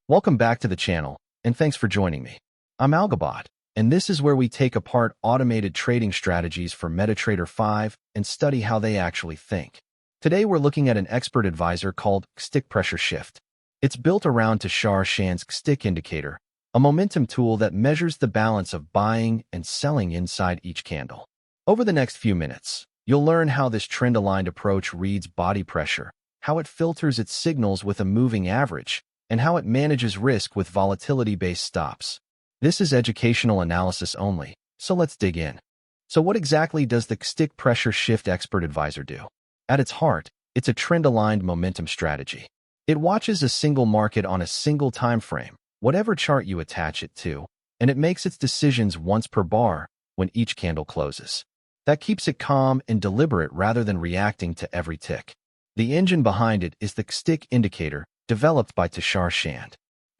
Welcome back to the channel, and thanks for joining me. I'm Algabot, and this is where we take apart automated trading strategies for MetaTrader 5 and study how they actually think. Today we're looking at an expert advisor called Qstick Pressure Shift. It's built around Tushar Shan's Qstick indicator, a momentum tool that measures the balance of buying and selling inside each candle. Over the next few minutes, you'll learn how this trend-aligned approach reads body pressure, how it filters its signals with a moving average, and how it manages risk with volatility-based stops. This is educational analysis only, so let's dig in. So what exactly does the Qstick Pressure Shift Expert Advisor do? At its heart, it's a trend-aligned momentum strategy. It watches a single market on a single time frame, whatever chart you attach it to, and it makes its decisions once per bar when each candle closes. That keeps it calm and deliberate rather than reacting to every tick. The engine behind it is the Qstick indicator, developed by Tushar Shan.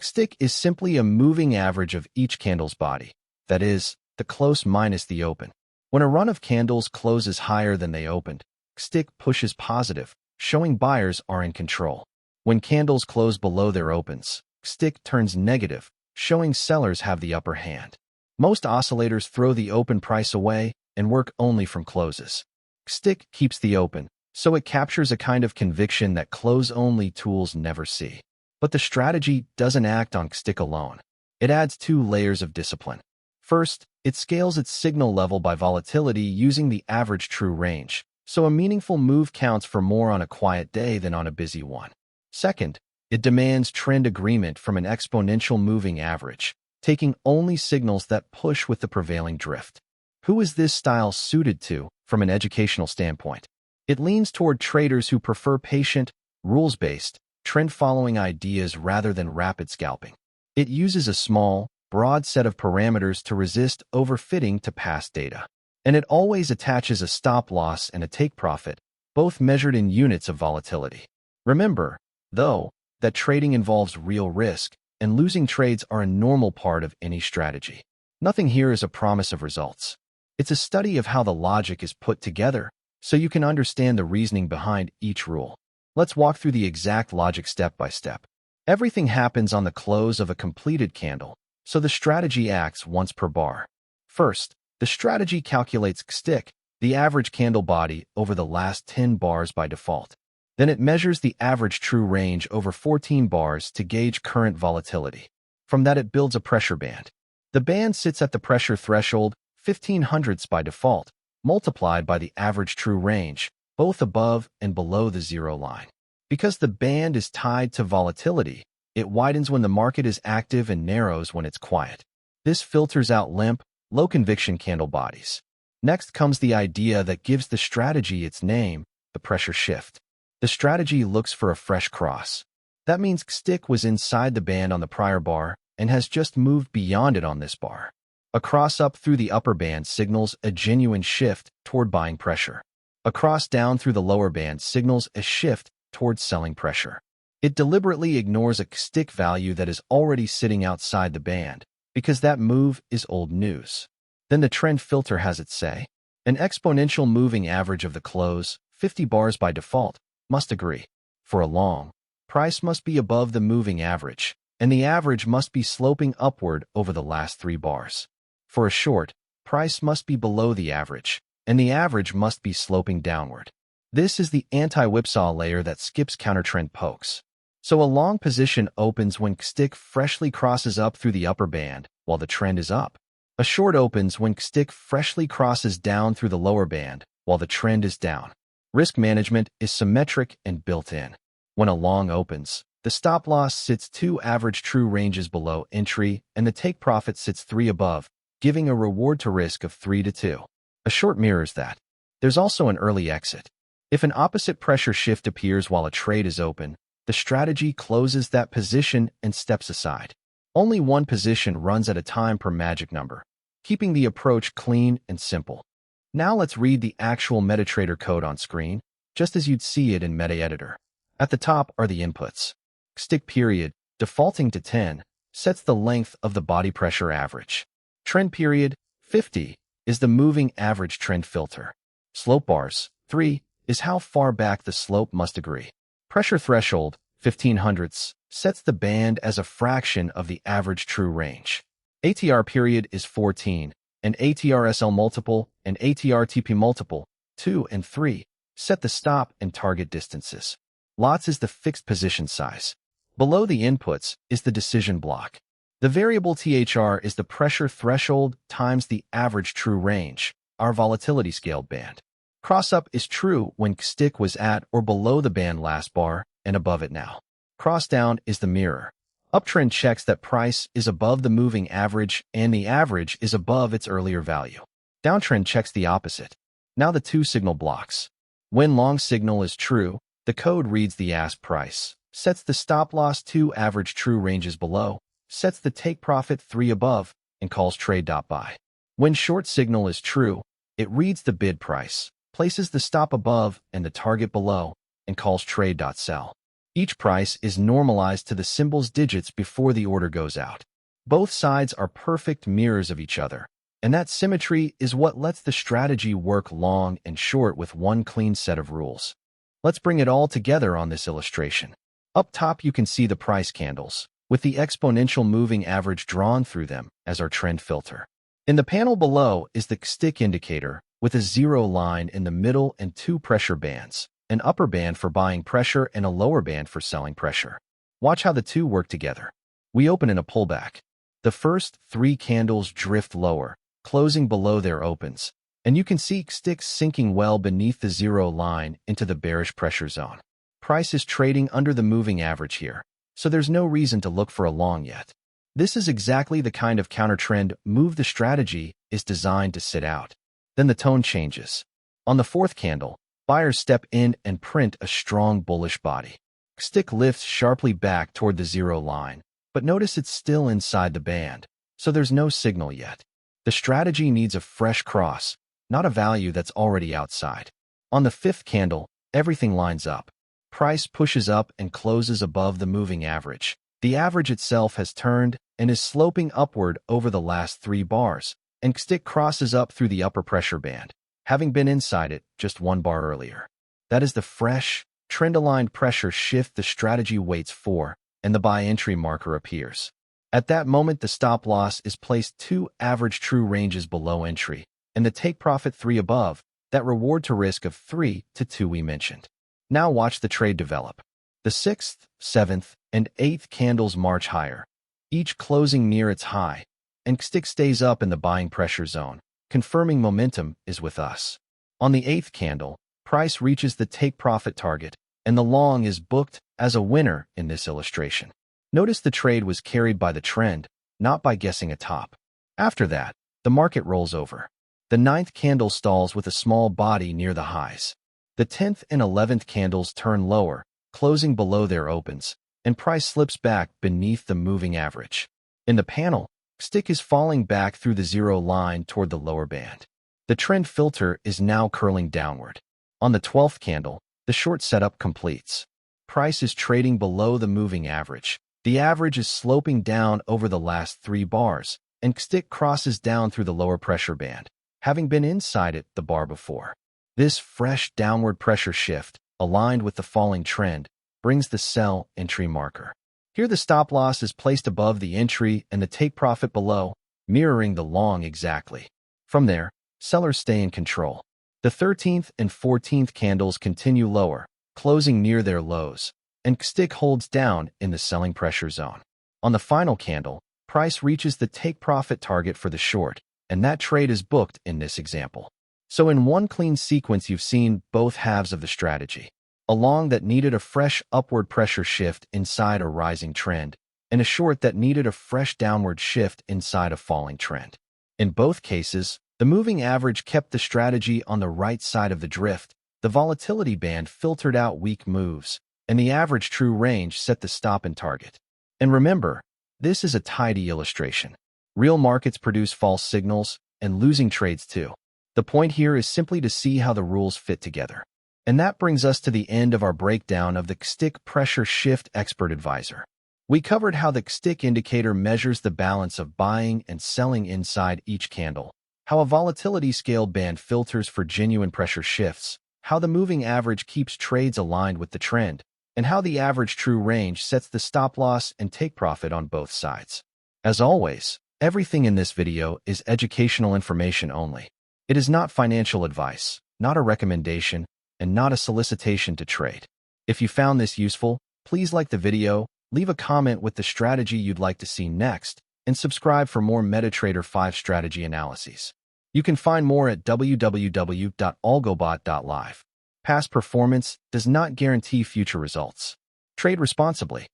Qstick is simply a moving average of each candle's body, that is, the close minus the open. When a run of candles closes higher than they opened, Qstick pushes positive, showing buyers are in control. When candles close below their opens, Qstick turns negative, showing sellers have the upper hand. Most oscillators throw the open price away and work only from closes. Qstick keeps the open, so it captures a kind of conviction that close-only tools never see. But the strategy doesn't act on Qstick alone. It adds two layers of discipline. First, it scales its signal level by volatility using the average true range, so a meaningful move counts for more on a quiet day than on a busy one. Second, it demands trend agreement from an exponential moving average, taking only signals that push with the prevailing drift. Who is this style suited to from an educational standpoint? It leans toward traders who prefer patient, rules-based, trend-following ideas rather than rapid scalping. It uses a small, broad set of parameters to resist overfitting to past data. And it always attaches a stop-loss and a take-profit, both measured in units of volatility. Remember, though, that trading involves real risk, and losing trades are a normal part of any strategy. Nothing here is a promise of results. It's a study of how the logic is put together, so you can understand the reasoning behind each rule. Let's walk through the exact logic step by step. Everything happens on the close of a completed candle, so the strategy acts once per bar. First, the strategy calculates Qstick, the average candle body, over the last 10 bars by default. Then it measures the average true range over 14 bars to gauge current volatility. From that it builds a pressure band. The band sits at the pressure threshold, 1500ths by default, multiplied by the average true range, both above and below the zero line. Because the band is tied to volatility, it widens when the market is active and narrows when it's quiet. This filters out limp, low-conviction candle bodies. Next comes the idea that gives the strategy its name, the pressure shift. The strategy looks for a fresh cross. That means Qstick was inside the band on the prior bar and has just moved beyond it on this bar. A cross up through the upper band signals a genuine shift toward buying pressure. A cross down through the lower band signals a shift towards selling pressure. It deliberately ignores a Qstick value that is already sitting outside the band, because that move is old news. Then the trend filter has its say. An exponential moving average of the close, 50 bars by default, must agree. For a long, price must be above the moving average, and the average must be sloping upward over the last 3 bars. For a short, price must be below the average, and the average must be sloping downward. This is the anti-whipsaw layer that skips countertrend pokes. So a long position opens when Qstick freshly crosses up through the upper band, while the trend is up. A short opens when Qstick freshly crosses down through the lower band, while the trend is down. Risk management is symmetric and built in. When a long opens, the stop-loss sits 2 average true ranges below entry, and the take-profit sits 3 above, giving a reward to risk of 3-2. A short mirrors that. There's also an early exit. If an opposite pressure shift appears while a trade is open, the strategy closes that position and steps aside. Only one position runs at a time per magic number, keeping the approach clean and simple. Now let's read the actual MetaTrader code on screen, just as you'd see it in MetaEditor. At the top are the inputs. QstickPeriod, defaulting to 10, sets the length of the body pressure average. TrendPeriod, 50, is the moving average trend filter. SlopeBars, 3, is how far back the slope must agree. PressureThreshold, 1500ths, sets the band as a fraction of the average true range. ATR period is 14, and ATR-SL multiple and ATR-TP multiple, 2 and 3, set the stop and target distances. Lots is the fixed position size. Below the inputs is the decision block. The variable THR is the pressure threshold times the average true range, our volatility scaled band. Cross-up is true when Qstick was at or below the band last bar and above it now. Cross-down is the mirror. Uptrend checks that price is above the moving average and the average is above its earlier value. Downtrend checks the opposite. Now the two signal blocks. When long signal is true, the code reads the ask price, sets the stop-loss 2 average true ranges below, sets the take profit 3 above, and calls trade.buy. When short signal is true, it reads the bid price, places the stop above and the target below, and calls trade.sell. Each price is normalized to the symbol's digits before the order goes out. Both sides are perfect mirrors of each other, and that symmetry is what lets the strategy work long and short with one clean set of rules. Let's bring it all together on this illustration. Up top you can see the price candles, with the exponential moving average drawn through them as our trend filter. In the panel below is the Qstick indicator, with a 0 line in the middle and 2 pressure bands, an upper band for buying pressure and a lower band for selling pressure. Watch how the two work together. We open in a pullback. The first 3 candles drift lower, closing below their opens, and you can see Qstick sinking well beneath the 0 line into the bearish pressure zone. Price is trading under the moving average here, so there's no reason to look for a long yet. This is exactly the kind of counter-trend move the strategy is designed to sit out. Then the tone changes. On the 4th candle, buyers step in and print a strong bullish body. Qstick lifts sharply back toward the 0 line, but notice it's still inside the band, so there's no signal yet. The strategy needs a fresh cross, not a value that's already outside. On the 5th candle, everything lines up. Price pushes up and closes above the moving average. The average itself has turned and is sloping upward over the last 3 bars, and Qstick crosses up through the upper pressure band, having been inside it just 1 bar earlier. That is the fresh, trend-aligned pressure shift the strategy waits for, and the buy entry marker appears. At that moment, the stop-loss is placed 2 average true ranges below entry, and the take profit 3 above, that reward to risk of 3 to 2 we mentioned. Now watch the trade develop. The 6th, 7th, and 8th candles march higher, each closing near its high, and Qstick stays up in the buying pressure zone, confirming momentum is with us. On the 8th candle, price reaches the take profit target, and the long is booked as a winner in this illustration. Notice the trade was carried by the trend, not by guessing a top. After that, the market rolls over. The 9th candle stalls with a small body near the highs. The 10th and 11th candles turn lower, closing below their opens, and price slips back beneath the moving average. In the panel, Qstick is falling back through the 0 line toward the lower band. The trend filter is now curling downward. On the 12th candle, the short setup completes. Price is trading below the moving average. The average is sloping down over the last 3 bars, and Qstick crosses down through the lower pressure band, having been inside it the bar before. This fresh downward pressure shift, aligned with the falling trend, brings the sell entry marker. Here the stop-loss is placed above the entry and the take profit below, mirroring the long exactly. From there, sellers stay in control. The 13th and 14th candles continue lower, closing near their lows, and Qstick holds down in the selling pressure zone. On the final candle, price reaches the take profit target for the short, and that trade is booked in this example. So in one clean sequence you've seen both halves of the strategy. A long that needed a fresh upward pressure shift inside a rising trend, and a short that needed a fresh downward shift inside a falling trend. In both cases, the moving average kept the strategy on the right side of the drift, the volatility band filtered out weak moves, and the average true range set the stop and target. And remember, this is a tidy illustration. Real markets produce false signals, and losing trades too. The point here is simply to see how the rules fit together. And that brings us to the end of our breakdown of the Qstick Pressure Shift Expert Advisor. We covered how the Qstick indicator measures the balance of buying and selling inside each candle, how a volatility scale band filters for genuine pressure shifts, how the moving average keeps trades aligned with the trend, and how the average true range sets the stop loss and take profit on both sides. As always, everything in this video is educational information only. It is not financial advice, not a recommendation, and not a solicitation to trade. If you found this useful, please like the video, leave a comment with the strategy you'd like to see next, and subscribe for more MetaTrader 5 strategy analyses. You can find more at www.algobot.live. Past performance does not guarantee future results. Trade responsibly.